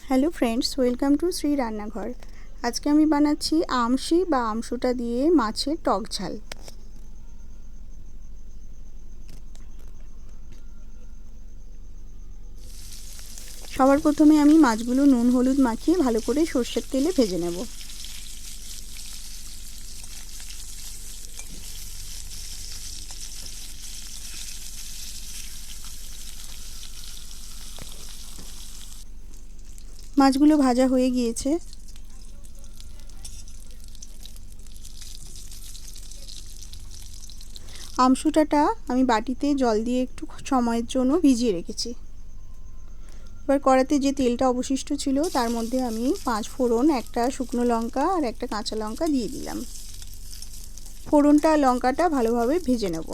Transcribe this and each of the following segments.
Hello friends, welcome to Shri রান্নাঘর। আজকে আমি বানাচ্ছি আমশি বা আমশুটা দিয়ে মাছের টক ঝাল। সবার প্রথমে আমি মাছগুলো নুন হলুদ মাখিয়ে ভালো করে সর্ষের তেলে ভেজে নেব। মাছগুলো ভাজা হয়ে গিয়েছে। আমশুটাটা আমি বাটিতে জল দিয়ে একটু সময়ের জন্য ভিজিয়ে রেখেছি। এবার কড়াতে যে তেলটা অবশিষ্ট ছিল তার মধ্যে আমি 5 ফোড়ন, একটা শুকনো লঙ্কা আর একটা কাঁচা লঙ্কা দিয়ে দিলাম। ফোড়নটা লঙ্কাটা ভালোভাবে ভেজে নেব।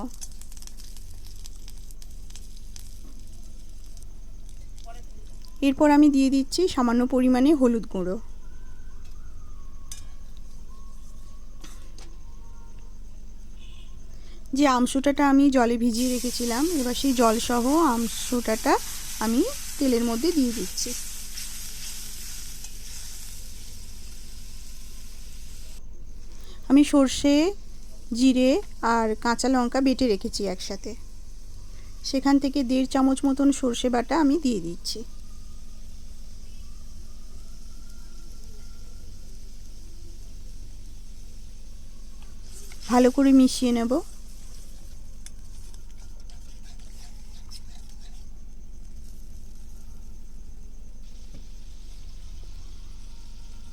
এরপর আমি দিয়ে দিচ্ছি সামান্য পরিমাণে হলুদ গুঁড়ো। যে আমশুটাটা আমি জলে ভিজিয়ে রেখেছিলাম, এবার সেই জলসহ আমশুটাটা আমি তেলের মধ্যে দিয়ে দিচ্ছি। আমি সর্ষে, জিরে আর কাঁচা লঙ্কা বেটে রেখেছি একসাথে, সেখান থেকে 1.5 চামচ মতন সর্ষে বাটা আমি দিয়ে দিচ্ছি। ভালো করে মিশিয়ে নেব।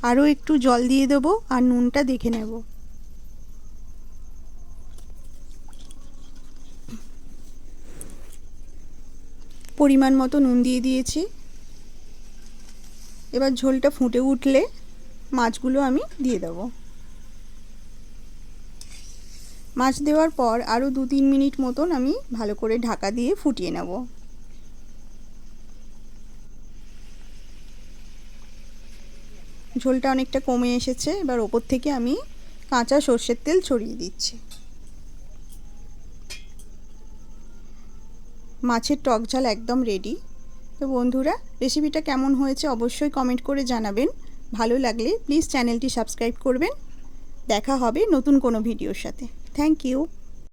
আরও একটু জল দিয়ে দেবো আর নুনটা দেখে নেব। পরিমাণ মতো নুন দিয়ে দিয়েছি। এবার ঝোলটা ফুটে উঠলে মাছগুলো আমি দিয়ে দেবো। মাছ দেওয়ার পর আরও 2-3 মিনিট মতন আমি ভালো করে ঢাকা দিয়ে ফুটিয়ে নেব। ঝোলটা অনেকটা কমে এসেছে। এবার ওপর থেকে আমি কাঁচা সর্ষের তেল ছড়িয়ে দিচ্ছি। মাছের টক ঝাল একদম রেডি। তো বন্ধুরা, রেসিপিটা কেমন হয়েছে অবশ্যই কমেন্ট করে জানাবেন। ভালো লাগলে প্লিজ চ্যানেলটি সাবস্ক্রাইব করবেন। দেখা হবে নতুন কোনো ভিডিওর সাথে। Thank you.